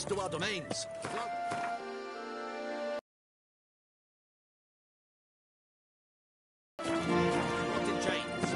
to our domains. Locked in chains.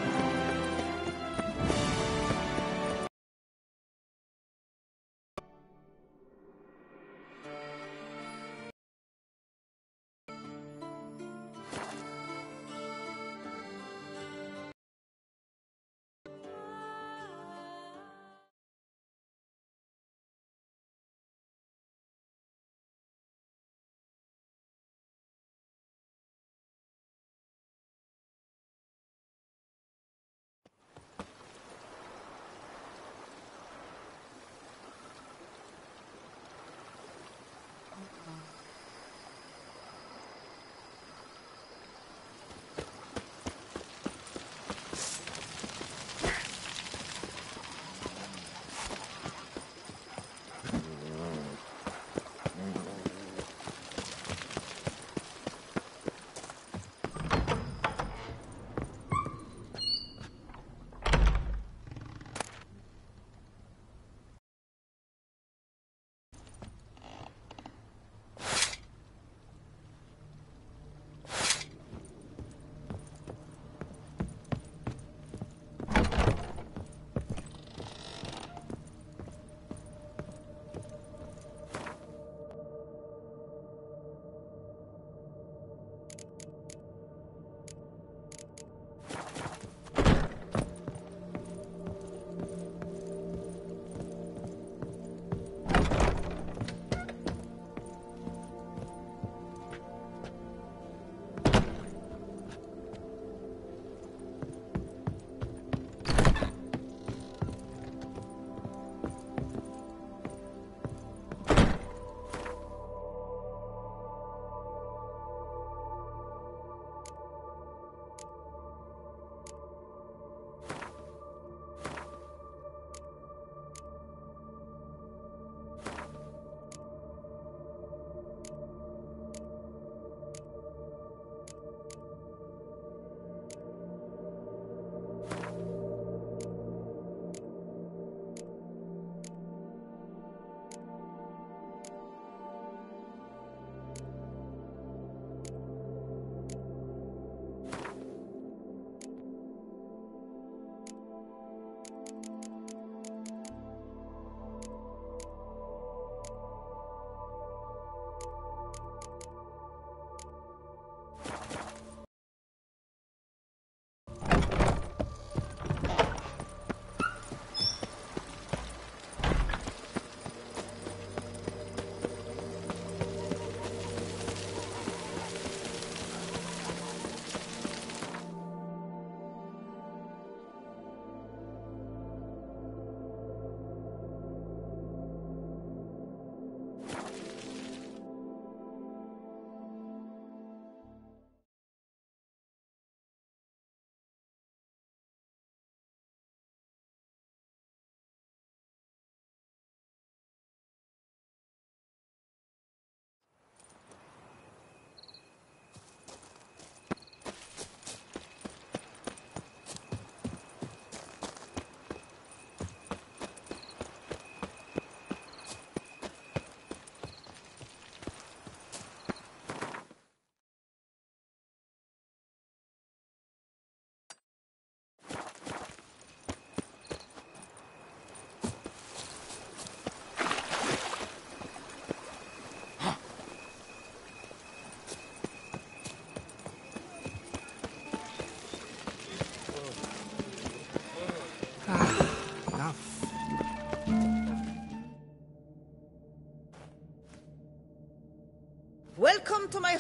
Welcome to my...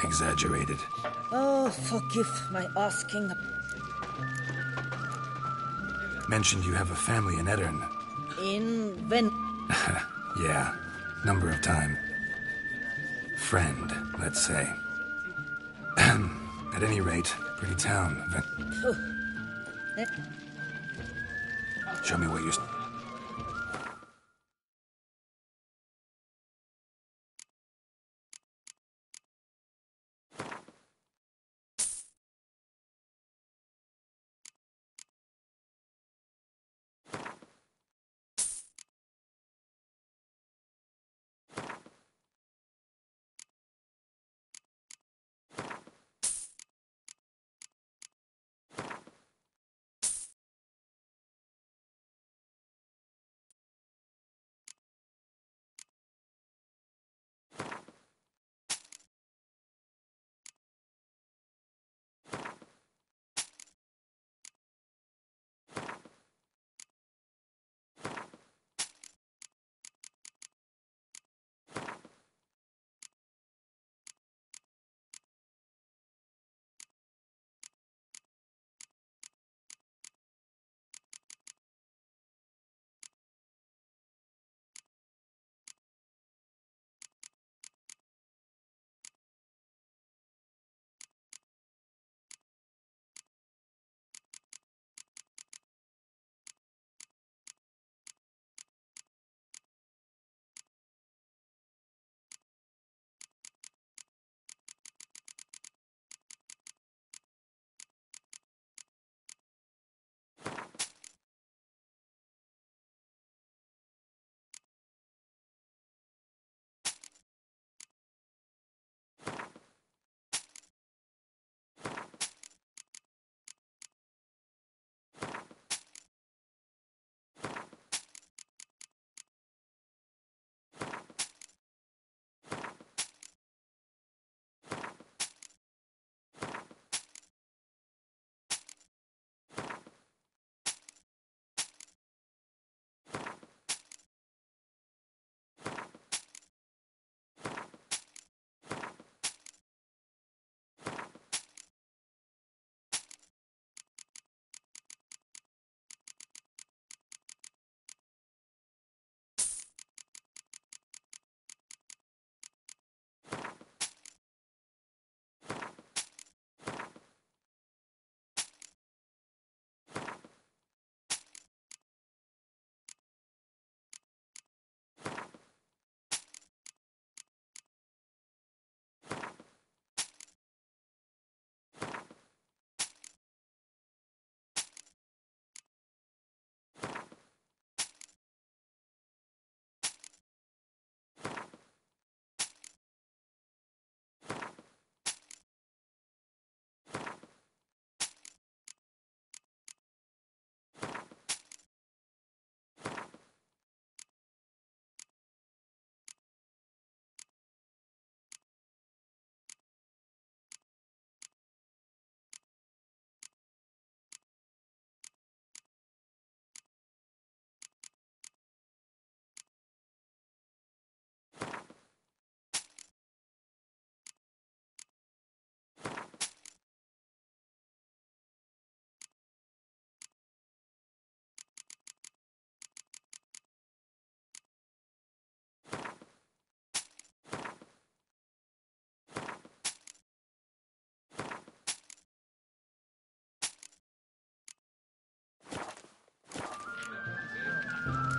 Exaggerated. Oh, forgive my asking. Mentioned you have a family in Eddern. In Ven... Yeah, number of time. Friend, let's say. At any rate, pretty town. Show me what you're...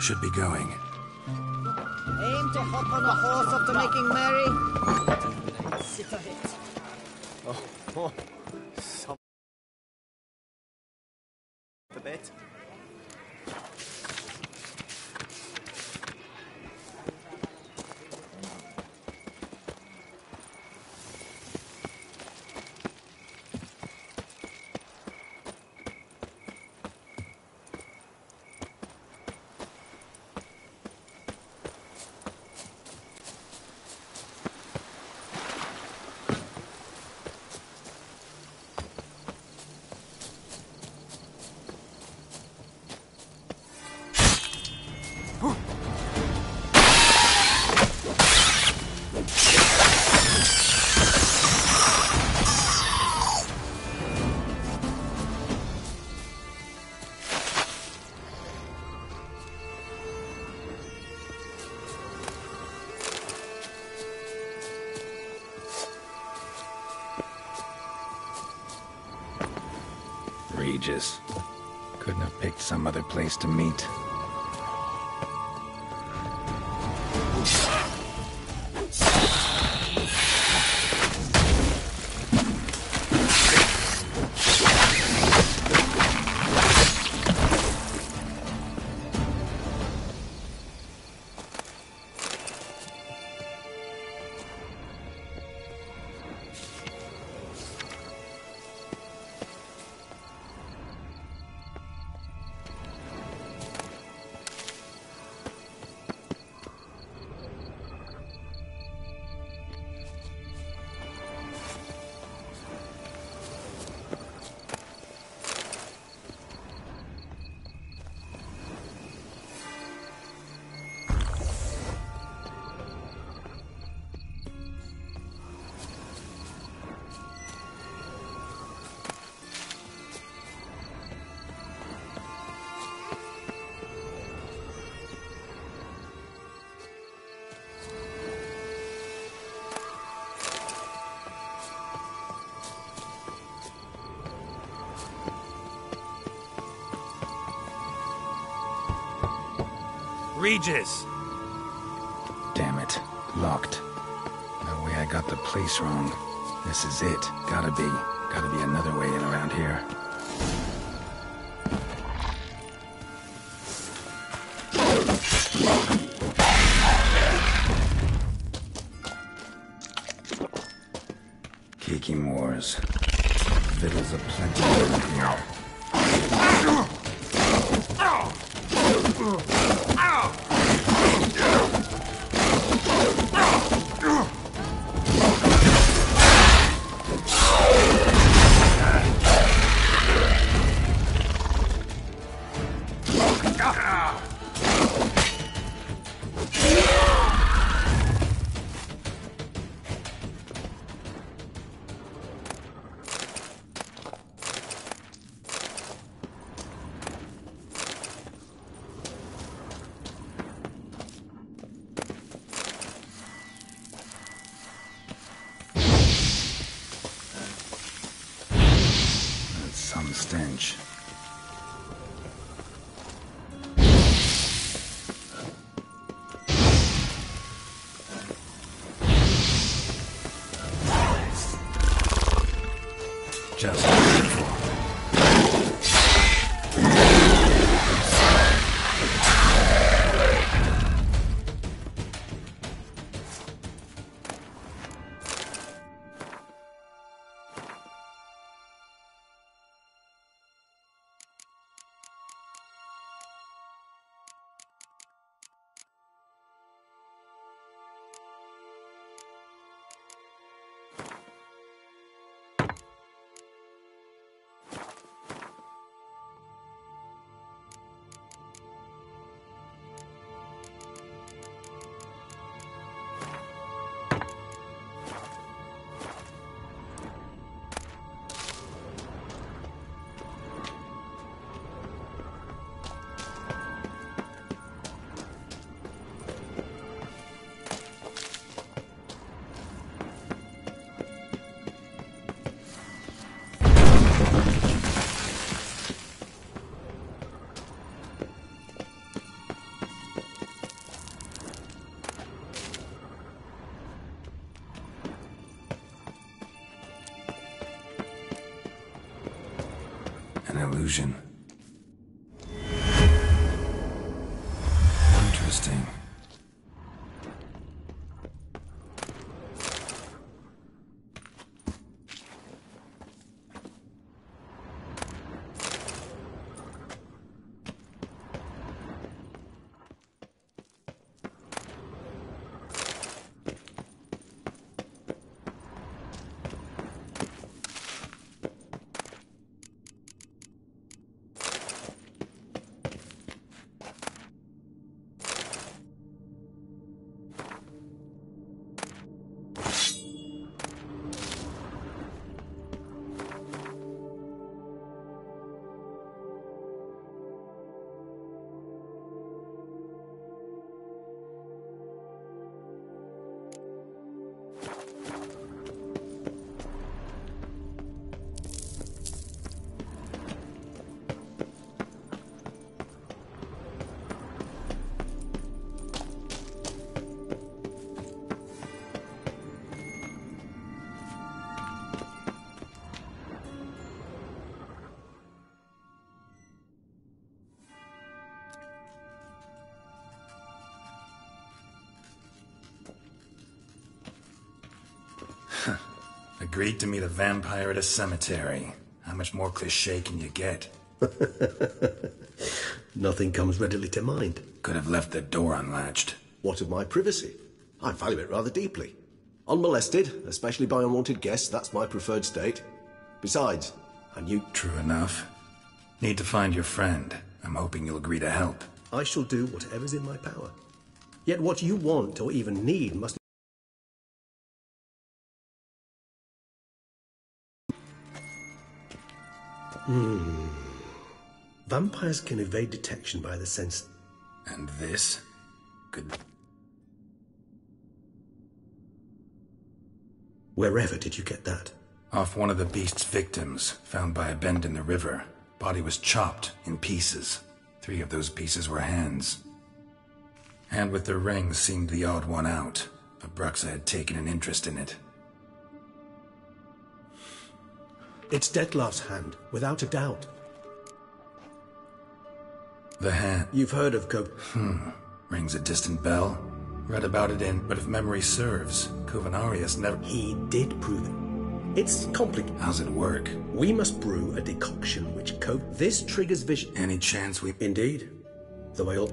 Should be going. Aim to hop on a horse after making merry. Sit on it. A bit. Regis. Couldn't have picked some other place to meet. Regis! Damn it. Locked. No way I got the place wrong. This is it. Gotta be another way in around here. Kicking wars. Victuals aplenty around here. Some stench. Just beautiful. illusion. Interesting. Agreed to meet a vampire at a cemetery. How much more cliché can you get? Nothing comes readily to mind. Could have left the door unlatched. What of my privacy? I value it rather deeply. Unmolested, especially by unwanted guests, that's my preferred state. Besides, and you... True enough. Need to find your friend. I'm hoping you'll agree to help. I shall do whatever's in my power. Yet what you want or even need must... Vampires can evade detection by the sense. And this? Could... Wherever did you get that? Off one of the beast's victims, found by a bend in the river. Body was chopped in pieces. 3 of those pieces were hands. Hand with the ring seemed the odd one out. Abruxa had taken an interest in it. It's Dettlaff's hand, without a doubt. The hand... You've heard of Rings a distant bell. Read about it in... But if memory serves, Covenarius never... He did prove it. It's complicated. How's it work? We must brew a decoction which This triggers vision. Any chance we... Indeed. Though I ought...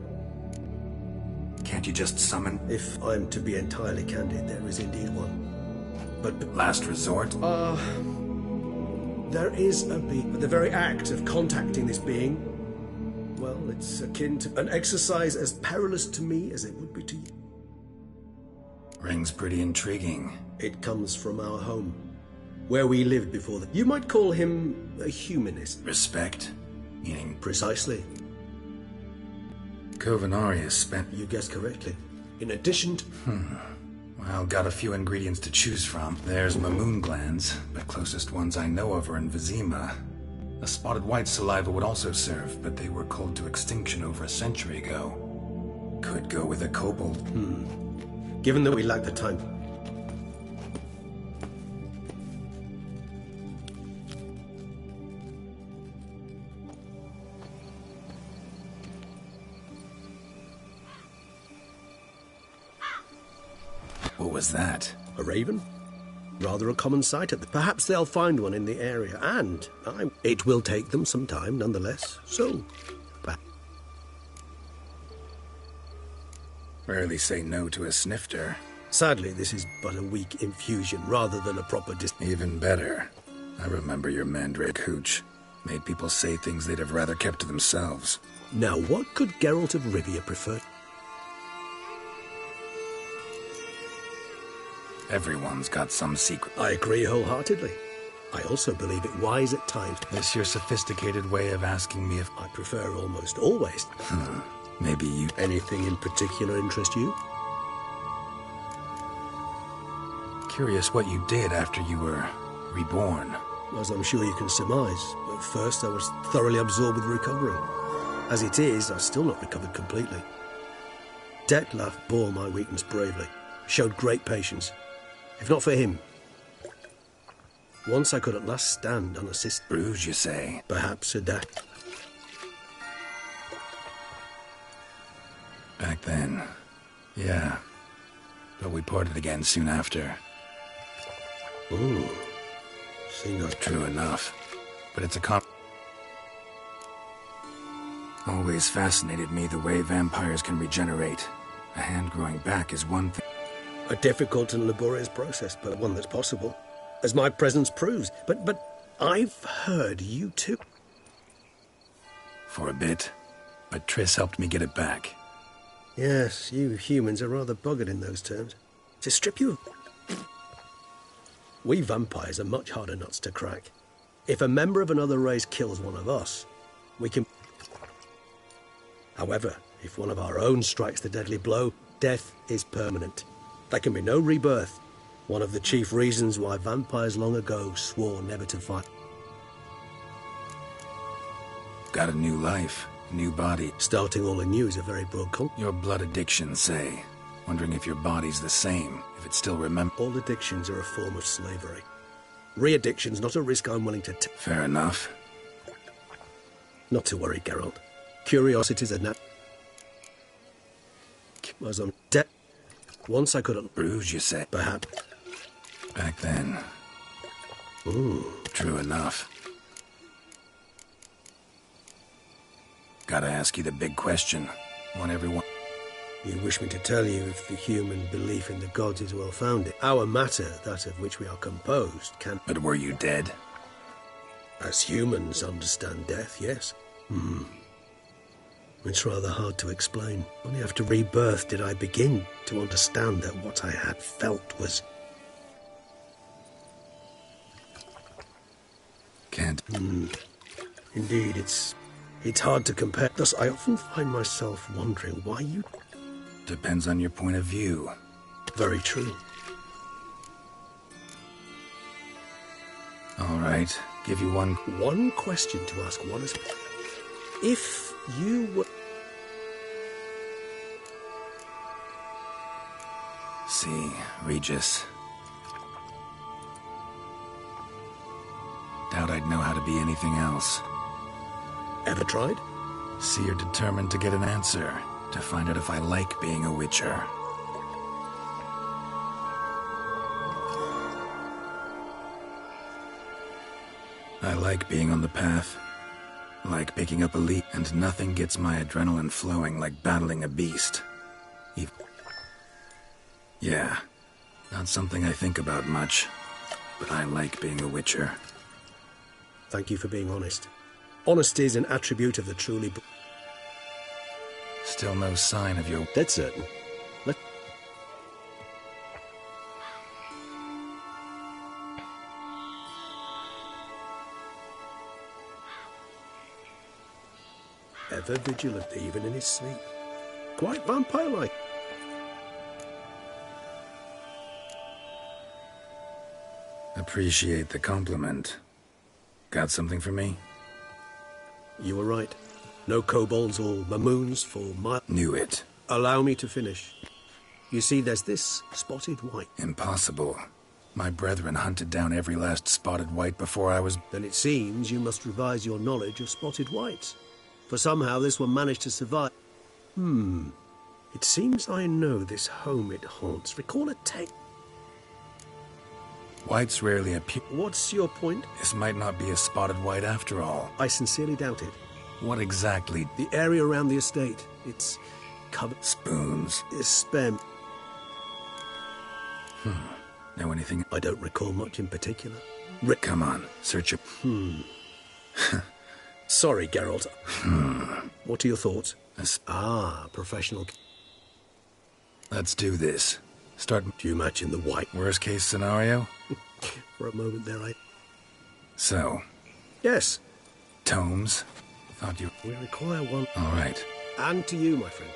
Can't you just summon... If I'm to be entirely candid, there is indeed one. But... Last resort? There is a being. The very act of contacting this being, well, it's akin to an exercise as perilous to me as it would be to you. Rings pretty intriguing. It comes from our home, where we lived before the... You might call him a humanist. Respect? Meaning... Precisely. Covenarius spent... You guessed correctly. In addition to... Well, got a few ingredients to choose from. There's mamoon glands, but closest ones I know of are in Vizima. A spotted white saliva would also serve, but they were culled to extinction over a century ago. Could go with a kobold. Given that we lack the time... What was that? A raven? Rather a common sight. Perhaps they'll find one in the area, and it will take them some time, nonetheless. So, Rarely say no to a snifter. sadly, this is but a weak infusion rather than a proper Even better. I remember your mandrake hooch. Made people say things they'd have rather kept to themselves. Now, what could Geralt of Rivia prefer? Everyone's got some secret. I agree wholeheartedly. I also believe it wise at times. This your sophisticated way of asking me if... I prefer almost always. Maybe you... Anything in particular interest you? Curious what you did after you were reborn. As I'm sure you can surmise. At first, I was thoroughly absorbed with recovering. As it is, I've still not recovered completely. Dettlaff bore my weakness bravely. Showed great patience. If not for him... Once I could at last stand unassisted. Bruges, you say? Perhaps a day. Back then. Yeah. But we parted again soon after. Ooh. See, not True enough. But it's always fascinated me the way vampires can regenerate. A hand growing back is one thing. a difficult and laborious process, but one that's possible, as my presence proves. But I've heard you too. For a bit. But Triss helped me get it back. Yes, you humans are rather buggered in those terms. To strip you of... We vampires are much harder nuts to crack. If a member of another race kills one of us, we can... However, if one of our own strikes the deadly blow, death is permanent. There can be no rebirth. One of the chief reasons why vampires long ago swore never to fight. Got a new life, a new body. Starting all anew is a very broad concept. Your blood addiction, say. Wondering if your body's the same, if it still remembers. All addictions are a form of slavery. Re-addiction's not a risk I'm willing to take. Fair enough. Not to worry, Geralt. Curiosity's a was on deck. Once I could... Bruges, you say? Perhaps. Back then. Ooh. True enough. Gotta ask you the big question. Want everyone... You wish me to tell you if the human belief in the gods is well-founded. Our matter, that of which we are composed, can... But were you dead? As humans understand death, yes. It's rather hard to explain. Only after rebirth did I begin to understand that what I had felt was... Can't. Indeed, it's hard to compare. Thus, I often find myself wondering why you... Depends on your point of view. Very true. All right. Give you one... One question to ask. One is... If you were... See, Regis. Doubt I'd know how to be anything else. Ever tried? See, you're determined to get an answer. To find out if I like being a witcher. I like being on the path. Like picking up a leaf, and nothing gets my adrenaline flowing like battling a beast. Yeah, not something I think about much, but I like being a witcher. Thank you for being honest. Honesty is an attribute of the truly... Still no sign of your... Dead certain. Ever vigilant, even in his sleep. Quite vampire-like. Appreciate the compliment. Got something for me? You were right. No kobolds or mamoons for my... Knew it. Allow me to finish. You see, there's this spotted white. Impossible. My brethren hunted down every last spotted white before I was... Then it seems you must revise your knowledge of spotted whites. For somehow this one managed to survive. It seems I know this home it haunts. Recall a tale. Whites rarely appear... What's your point? This might not be a spotted white after all. I sincerely doubt it. What exactly? The area around the estate. It's covered... Spoons. It's spam. Know anything? I don't recall much in particular. Come on, search it. Sorry, Geralt. What are your thoughts? This- Professional. Let's do this. Start... Do you match in the white? Worst case scenario? For a moment there, So, Yes, tomes? Thought you... we require one. All right. And to you, my friend.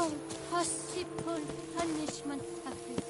Oh, possible punishment of it.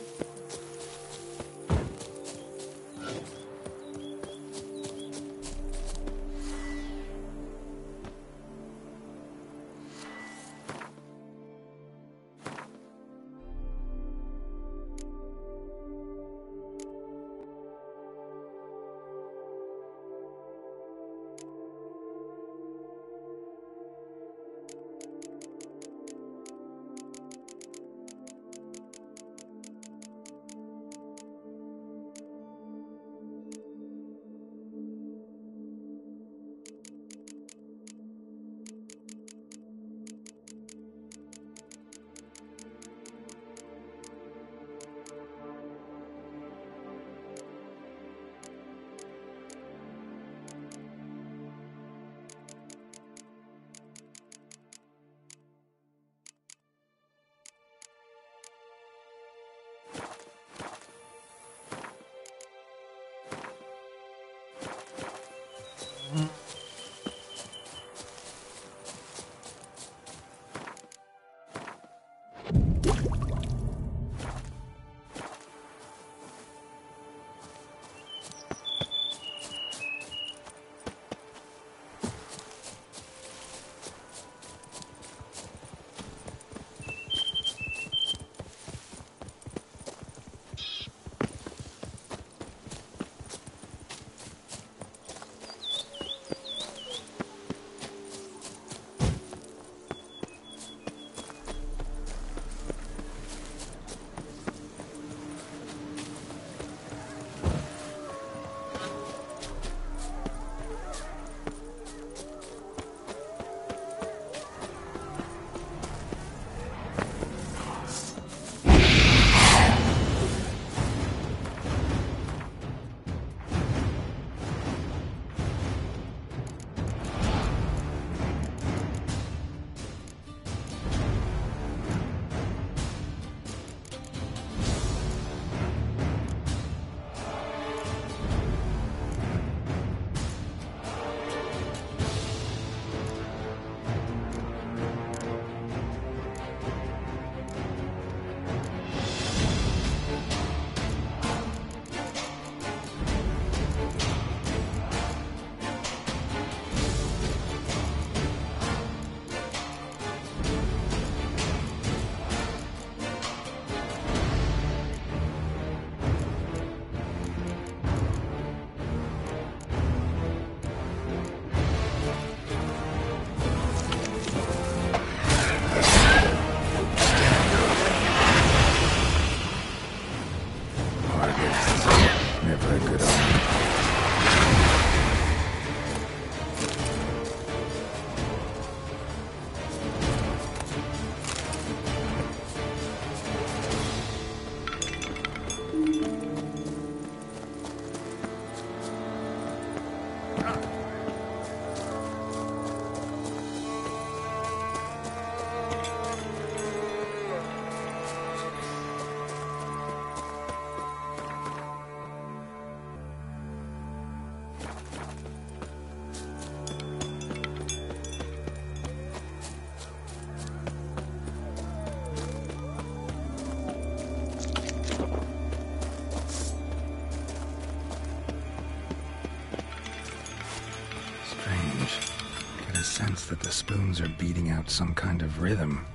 sense that the spoons are beating out some kind of rhythm,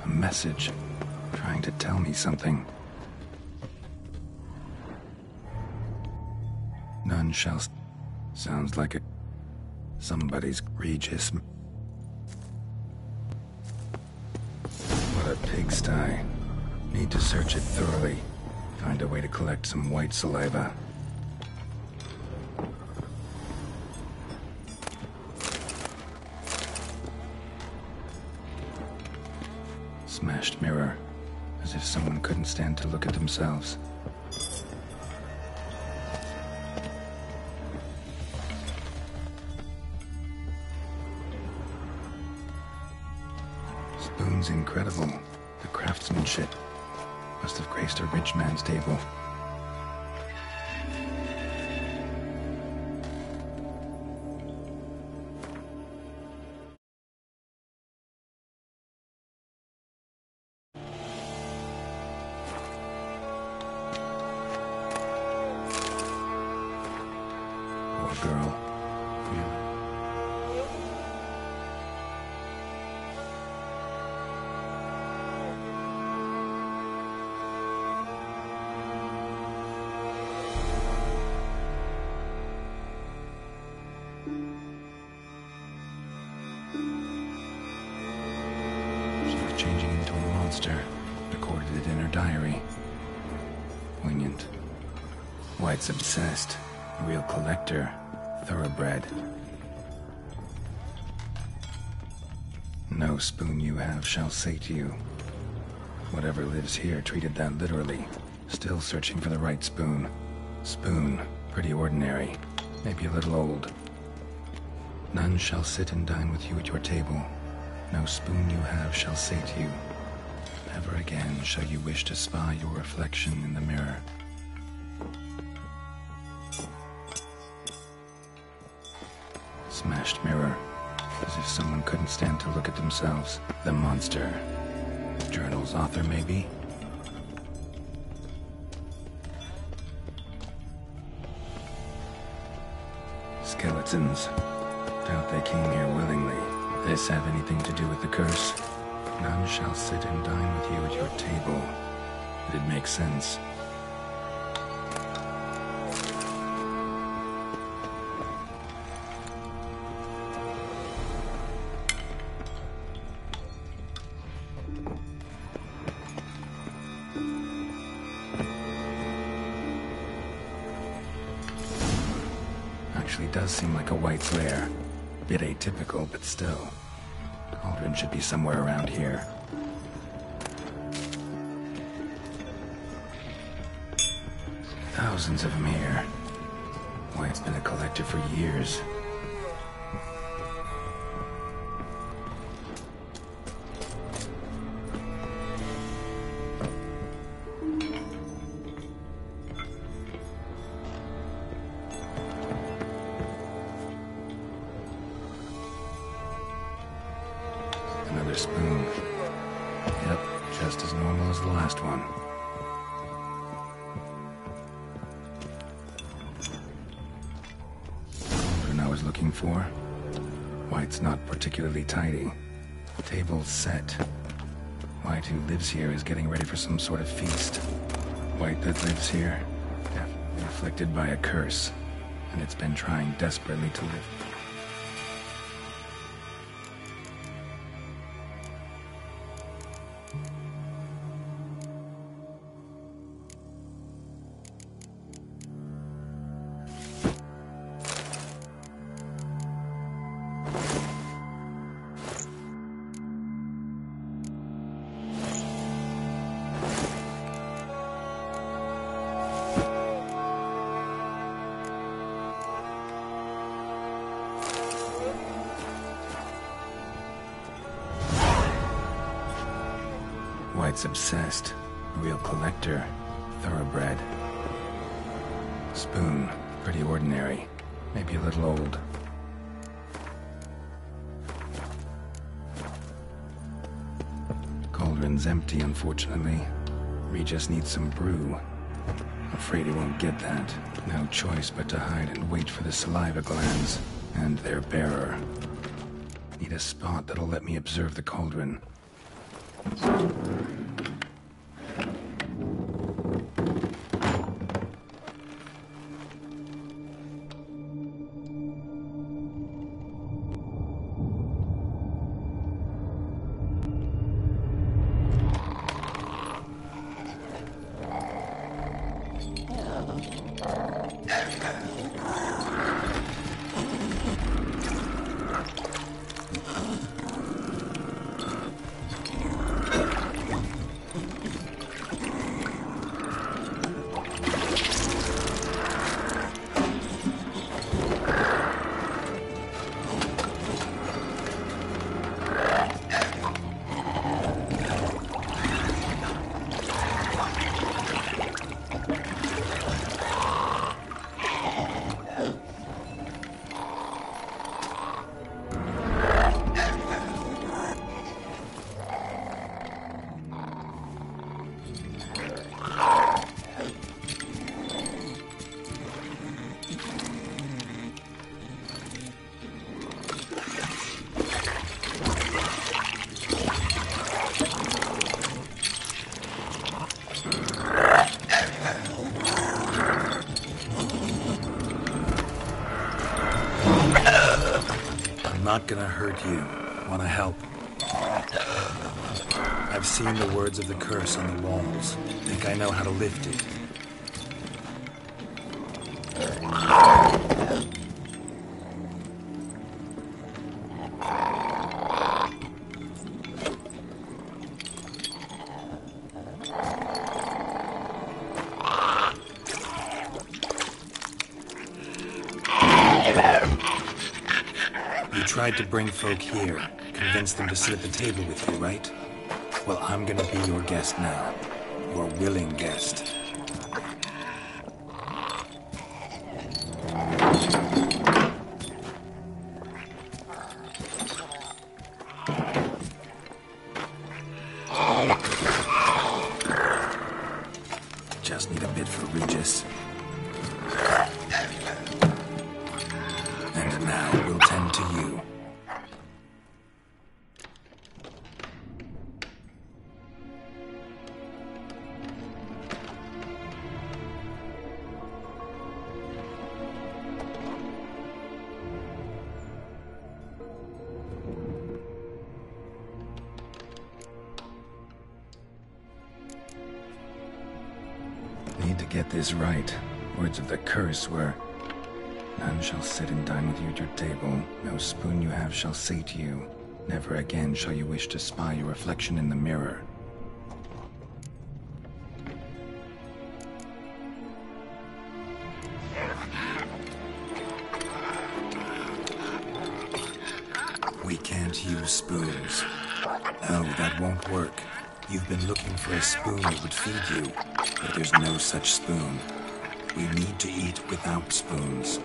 a message, trying to tell me something. None shall... Sounds like it. Somebody's Regis. What a pigsty. Need to search it thoroughly. Find a way to collect some white saliva. Smashed mirror. As if someone couldn't stand to look at themselves. Spoon's incredible. The craftsmanship must have graced a rich man's table. changing into a monster. Recorded it in her diary. Poignant. White's obsessed. A real collector. Thoroughbred. No spoon you have shall sate you. Whatever lives here treated that literally. Still searching for the right spoon. Spoon. Pretty ordinary. Maybe a little old. None shall sit and dine with you at your table. No spoon you have shall sate you. Never again shall you wish to spy your reflection in the mirror. Smashed mirror. As if someone couldn't stand to look at themselves. The monster. Journal's author, maybe? Skeletons. Doubt they came here willingly. This have anything to do with the curse? None shall sit and dine with you at your table. It'd make sense. Actually does seem like a White's lair. Bit atypical, but still. Cauldron should be somewhere around here. Thousands of them here. White's been a collector for years. Another spoon. Yep, just as normal as the last one. Cauldron I was looking for. White's not particularly tidy. Table's set. White who lives here is getting ready for some sort of feast. White that lives here, definitely afflicted by a curse, and it's been trying desperately to live. White's obsessed. A real collector. Thoroughbred. Spoon. Pretty ordinary. Maybe a little old. Cauldron's empty, unfortunately. We just need some brew. Afraid he won't get that. No choice but to hide and wait for the saliva glands. And their bearer. Need a spot that'll let me observe the cauldron. I'm not gonna hurt you. Wanna help? I've seen the words of the curse on the walls. Think I know how to lift it. You tried to bring folk here, convince them to sit at the table with you, right? Well, I'm gonna be your guest now. Your willing guest. Just need a bit for Regis. And now we'll tend to you. Need to get this right. Words of the curse were, "None shall sit and dine with you at your table. No spoon you have shall sate you. Never again shall you wish to spy your reflection in the mirror." We can't use spoons. No, that won't work. You've been looking for a spoon that would feed you, but there's no such spoon. We need to eat without spoons.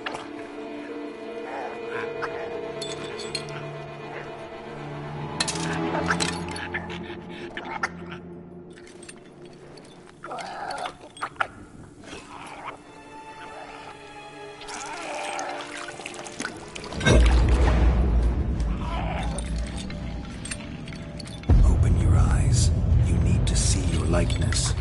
Open your eyes. You need to see your likeness.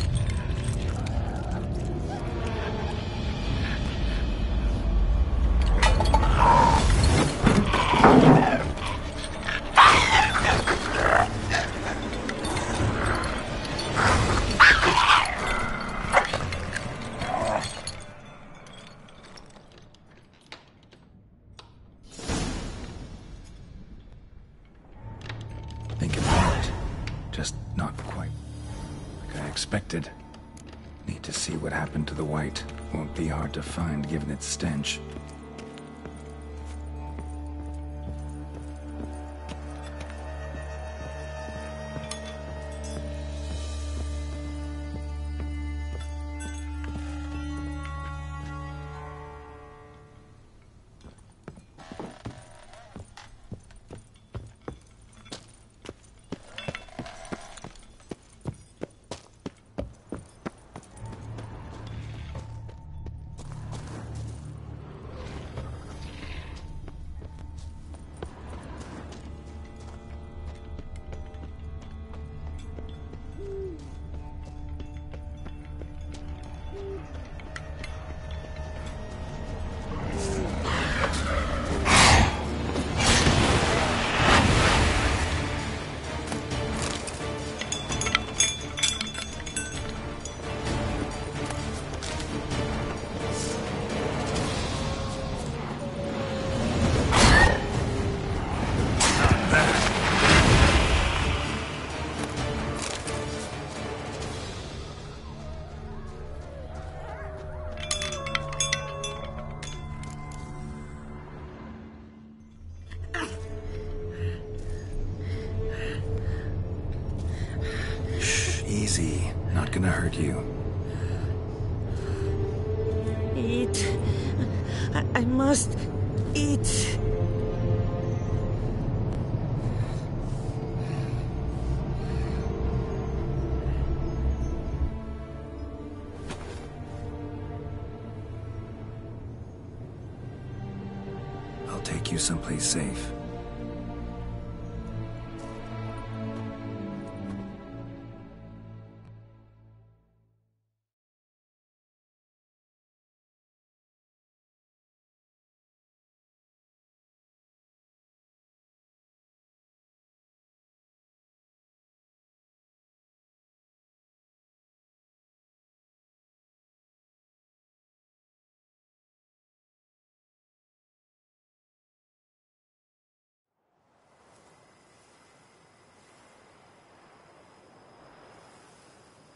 Thinking hard. Just not quite like I expected. Need to see what happened to the white. Won't be hard to find given its stench. Easy. Not gonna hurt you. Eat. I must eat. I'll take you someplace safe.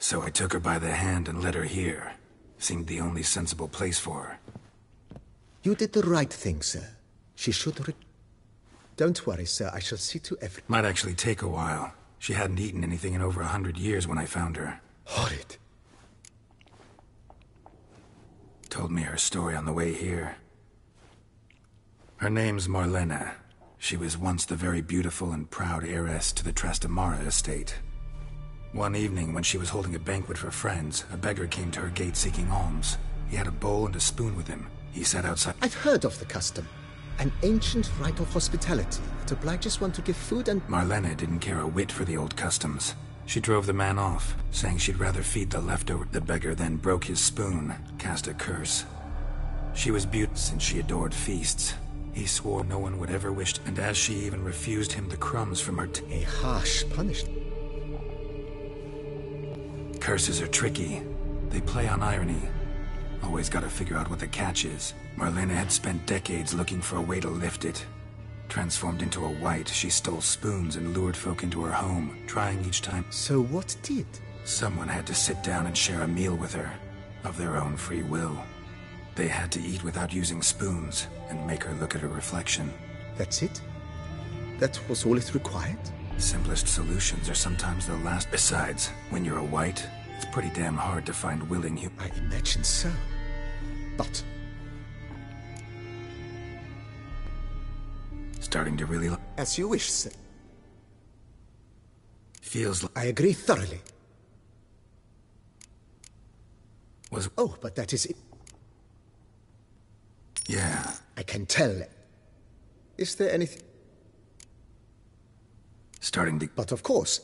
So I took her by the hand and led her here. Seemed the only sensible place for her. You did the right thing, sir. She should Don't worry, sir. I shall see to everything. Might actually take a while. She hadn't eaten anything in over 100 years when I found her. Horrid. Told me her story on the way here. Her name's Marlena. She was once the very beautiful and proud heiress to the Trastamara estate. One evening, when she was holding a banquet for friends, a beggar came to her gate seeking alms. He had a bowl and a spoon with him. He sat outside. I've heard of the custom. An ancient rite of hospitality that obliges one to give food and... Marlena didn't care a whit for the old customs. She drove the man off, saying she'd rather feed the leftover. The beggar then broke his spoon, cast a curse. She was beautiful since she adored feasts. He swore no one would ever wish, and as she even refused him the crumbs from her A harsh punishment. Curses are tricky. They play on irony. Always gotta figure out what the catch is. Marlena had spent decades looking for a way to lift it. Transformed into a wight, she stole spoons and lured folk into her home, trying each time. So what did? Someone had to sit down and share a meal with her, of their own free will. They had to eat without using spoons, and make her look at her reflection. That's it? That was all it required? Simplest solutions are sometimes the last. Besides, when you're a wight, it's pretty damn hard to find willing I imagine so. But... Starting to really... As you wish, sir. Feels like... I agree thoroughly. Was... Oh, but that is it. Yeah. I can tell. Is there anything... Starting to... But of course.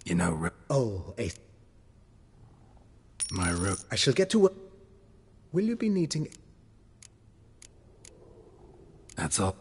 You know, Oh, my I shall get to work. Will you be needing... That's all.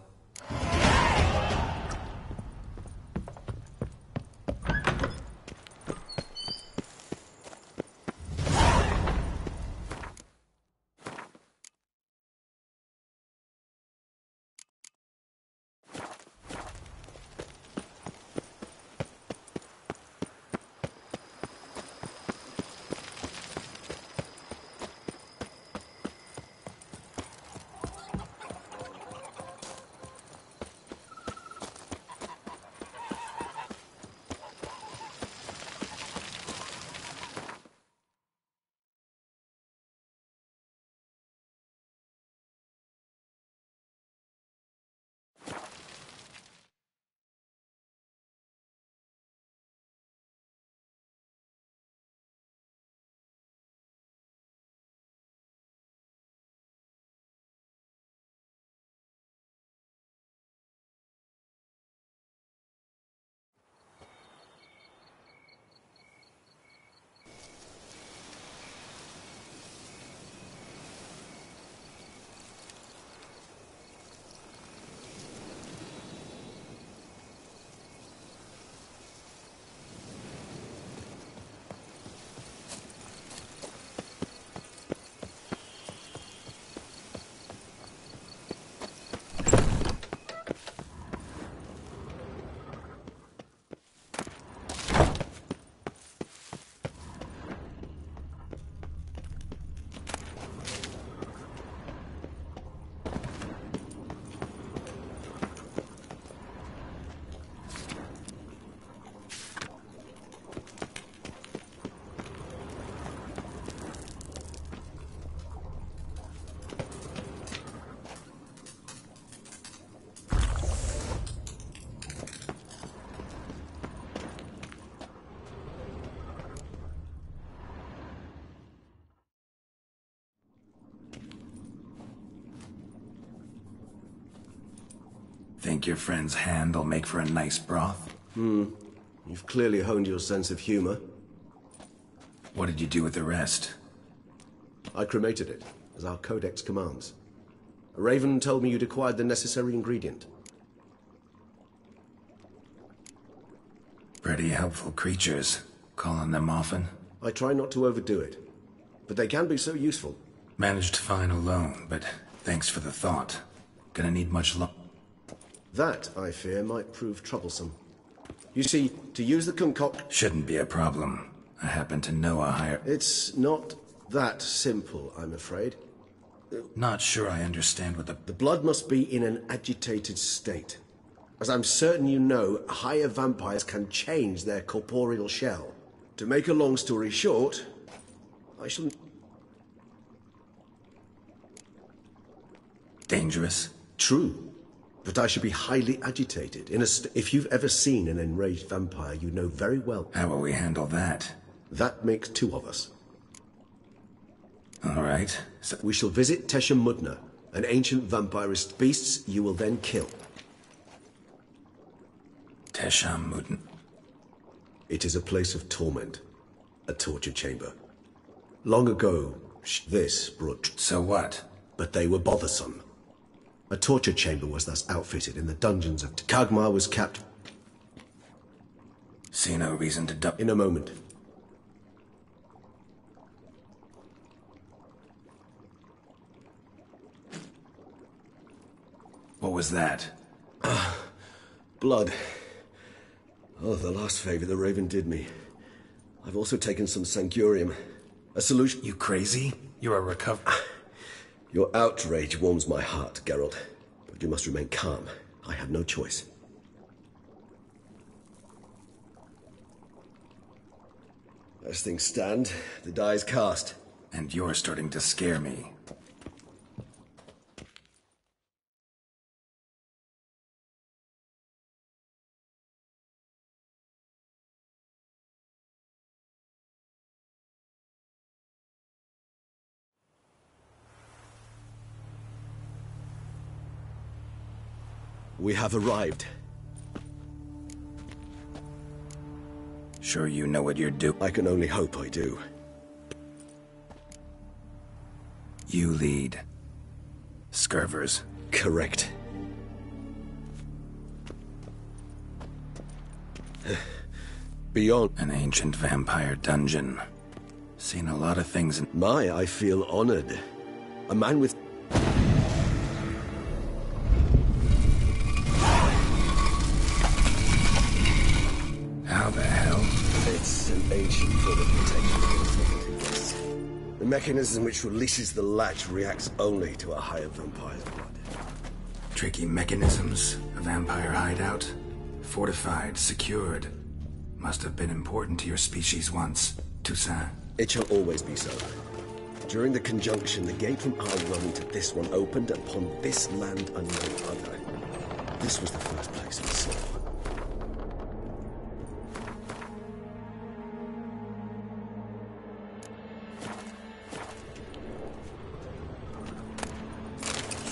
Think your friend's hand will make for a nice broth? You've clearly honed your sense of humor. What did you do with the rest? I cremated it, as our codex commands. A raven told me you'd acquired the necessary ingredient. Pretty helpful creatures. Call on them often? I try not to overdo it, but they can be so useful. Managed fine alone, but thanks for the thought. Gonna need much luck. That, I fear, might prove troublesome. You see, to use the concoction... Shouldn't be a problem. I happen to know a higher... It's not that simple, I'm afraid. Not sure I understand what The blood must be in an agitated state. As I'm certain you know, higher vampires can change their corporeal shell. To make a long story short, I shall... Dangerous? True. But I should be highly agitated. If you've ever seen an enraged vampire, you know very well. How will we handle that? That makes two of us. All right. So we shall visit Tesha Mudna, an ancient vampirist. Beasts you will then kill. Tesha Mudna. It is a place of torment. A torture chamber. Long ago, this brought... So what? But they were bothersome. A torture chamber was thus outfitted in the dungeons of... Kagmar was capped... See no reason to In a moment. What was that? Blood. Oh, the last favor the Raven did me. I've also taken some Sancurium. A solution... You crazy? You're a recover... Your outrage warms my heart, Geralt. But you must remain calm. I have no choice. As things stand, the die is cast. And you're starting to scare me. We have arrived. Sure you know what you're doing? I can only hope I do. You lead. Scurvers. Correct. Beyond... An ancient vampire dungeon. Seen a lot of things in... I feel honored. A man with... How the hell? It's an ancient form of protection against negative guests. The mechanism which releases the latch reacts only to a higher vampire's blood. Tricky mechanisms. A vampire hideout. Fortified, secured. Must have been important to your species once. Toussaint. It shall always be so. During the conjunction, the gate from our realm to this one opened upon this land and no other. This was the first place we saw.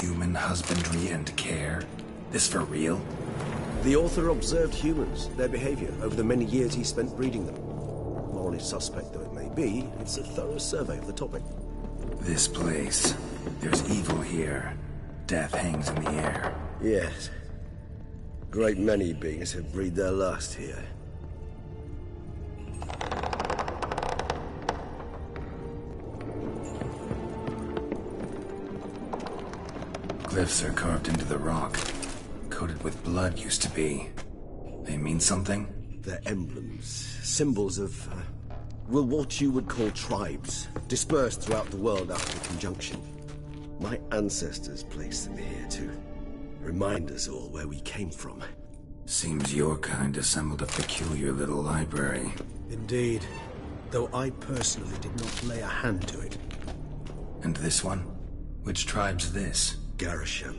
Human husbandry and care? This for real? The author observed humans, their behavior, over the many years he spent breeding them. Morally suspect though it may be, it's a thorough survey of the topic. This place. There's evil here. Death hangs in the air. Yes. Great many beings have breathed their last here. Glyphs are carved into the rock. Coated with blood used to be. They mean something? They're emblems, symbols of, well, what you would call tribes, dispersed throughout the world after the conjunction. My ancestors placed them here to remind us all where we came from. Seems your kind assembled a peculiar little library. Indeed, though I personally did not lay a hand to it. And this one? Which tribe's this? Garisham.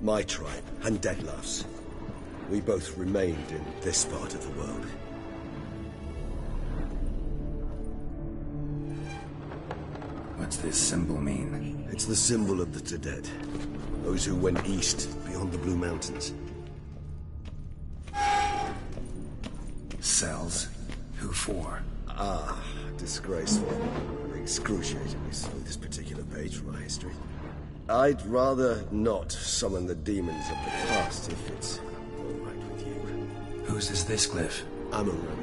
My tribe, and Deadlough's. We both remained in this part of the world. What's this symbol mean? It's the symbol of the dead. Those who went east, beyond the Blue Mountains. Cells? Who for? Ah, disgraceful. Excruciatingly so, this particular page from our history. I'd rather not summon the demons of the past if it's all right with you. Whose is this glyph? Amaran.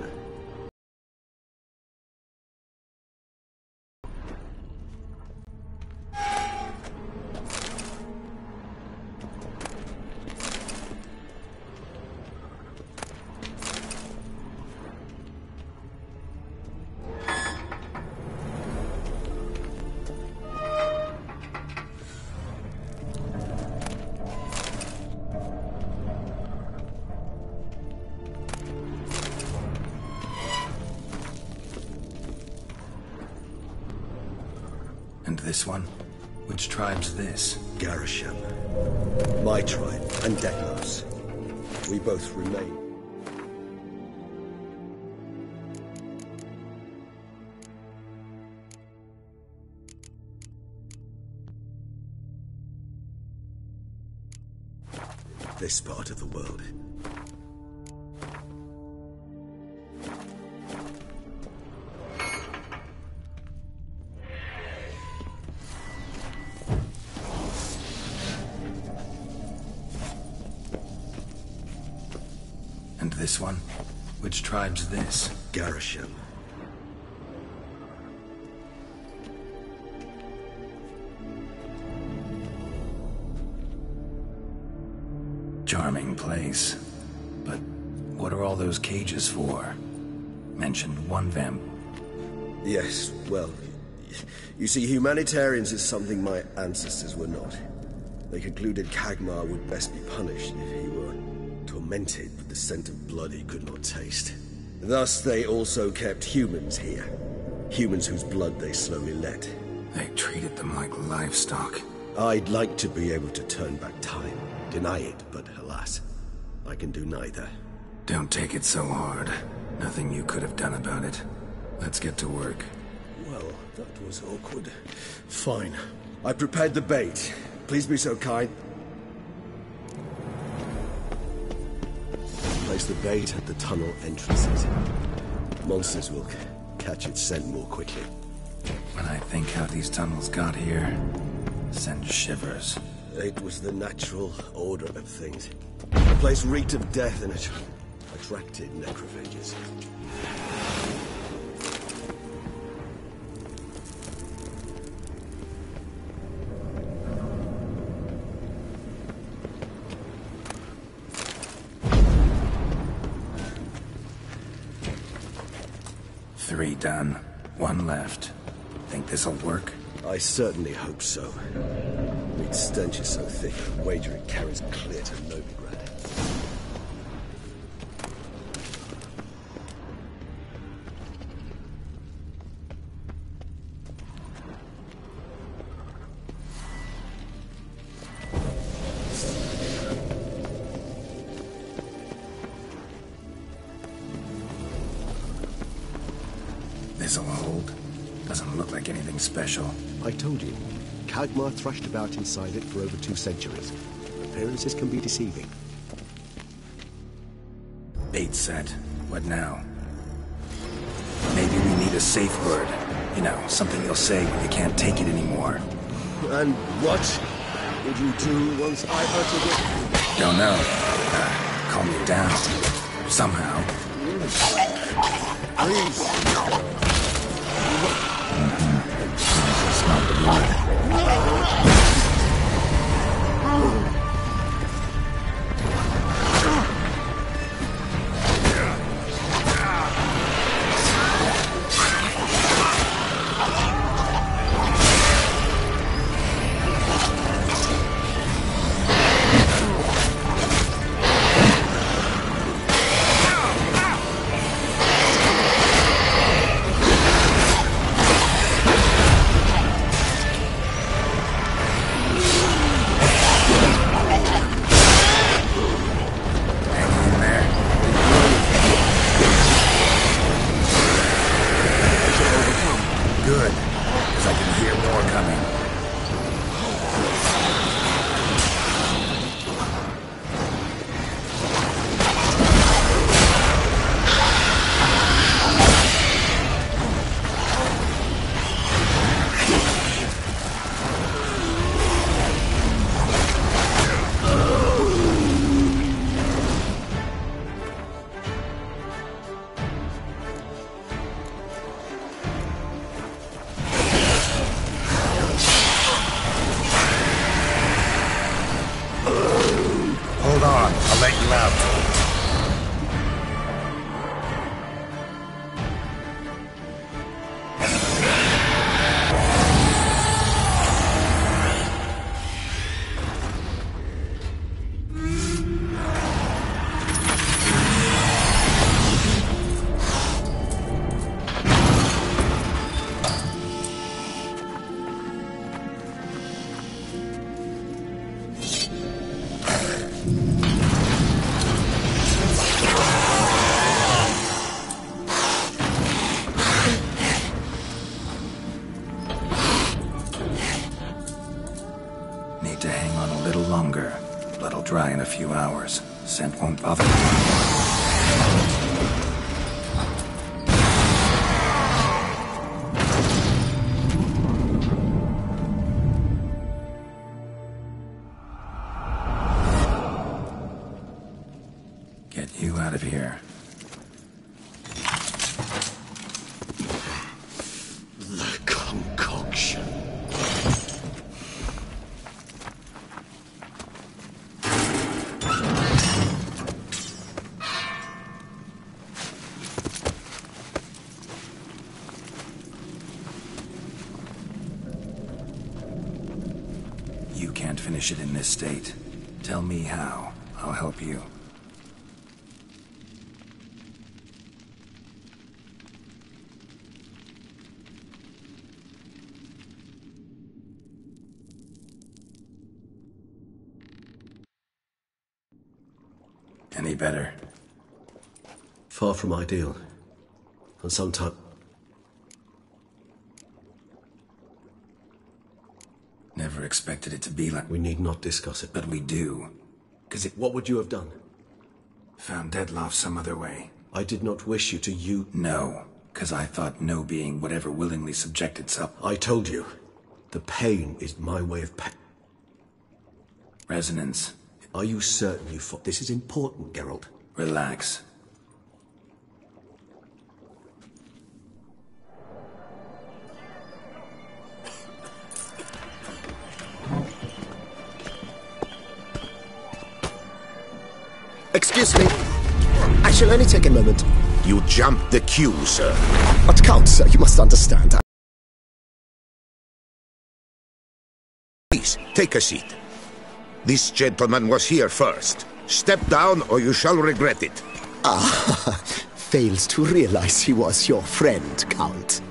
And this one? Which tribe's this? Garisham. My tribe and Deklos. We both remain. This part of the world. And this one? Which tribe's this? Garisham. Charming place. But what are all those cages for? Mentioned one vamp. Yes, well, you see, humanitarians is something my ancestors were not. They concluded Kagmar would best be punished if he were tormented with the scent of blood he could not taste. Thus, they also kept humans here. Humans whose blood they slowly let. They treated them like livestock. I'd like to be able to turn back time. Deny it, but alas, I can do neither. Don't take it so hard. Nothing you could have done about it. Let's get to work. Well, that was awkward. Fine. I prepared the bait. Please be so kind. Place the bait at the tunnel entrances. Monsters will catch its scent more quickly. When I think how these tunnels got here, sends shivers. It was the natural order of things. The place reeked of death and it attracted necrophages. Three done. One left. Think this'll work? I certainly hope so. Its stench is so thick, I wager it carries clear to Novigrad. This'll hold. Doesn't look like anything special. I told you. Kagmar thrashed about inside it for over 2 centuries. Appearances can be deceiving. Bait set. What now? Maybe we need a safe word. You know, something you'll say when you can't take it anymore. And what would you do once I uttered it? Don't know. Calm you down. Somehow. Please. Smell the blood. few hours. Scent won't bother me. Get you out of here. The concoction. You can't finish it in this state. Tell me how. I'll help you. Any better? Far from ideal. And sometimes... Never expected it to be like... We need not discuss it. But we do. What would you have done? Found Dettlaff some other way. I did not wish you to No, because I thought no being would ever willingly subject itself... I told you. The pain is my way of Resonance. Are you certain you fought? This is important, Geralt. Relax. Excuse me. I shall only take a moment. You jumped the queue, sir. But Count, sir, you must understand. Please, take a seat. This gentleman was here first. Step down or you shall regret it. Ah, fails to realize he was your friend, Count.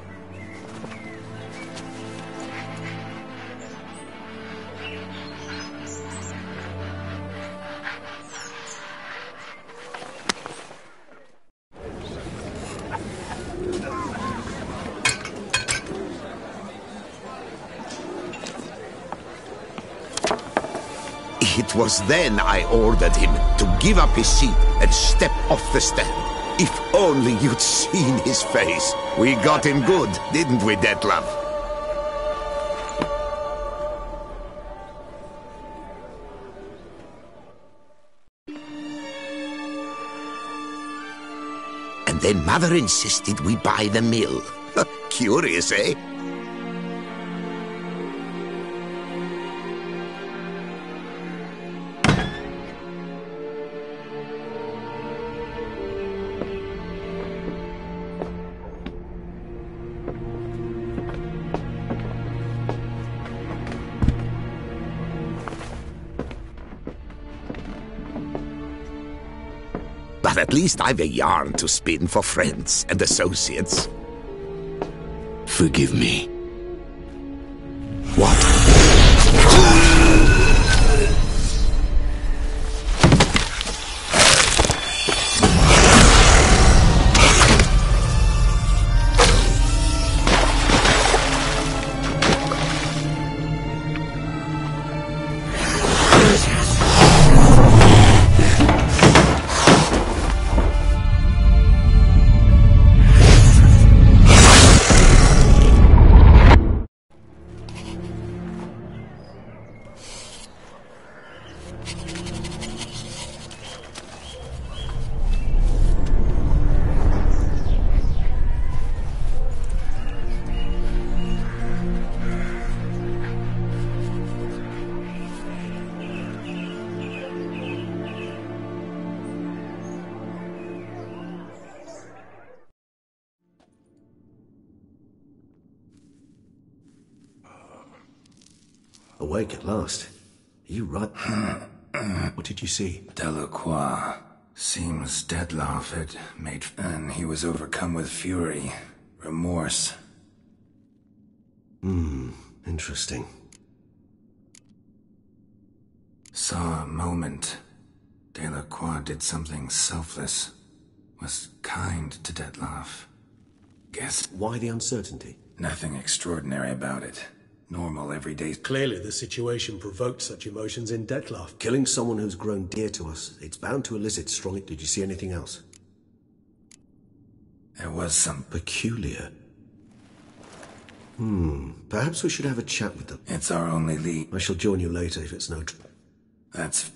It was then I ordered him to give up his seat and step off the stand. If only you'd seen his face. We got him good, didn't we, Dettlaff? And then Mother insisted we buy the mill. Curious, eh? But at least I've a yarn to spin for friends and associates. Forgive me. What? Awake at last. Are you right? What did you see? Delacroix. Seems Dettlaff had made... and he was overcome with fury. Remorse. Interesting. Saw a moment. Delacroix did something selfless. Was kind to Dettlaff. Guessed Why the uncertainty? nothing extraordinary about it. Normal, everyday... Clearly, the situation provoked such emotions in Dettlaff. Killing someone who's grown dear to us, it's bound to elicit strong... Did you see anything else? There was some... Peculiar. Perhaps we should have a chat with them. It's our only lead. I shall join you later if it's no... That's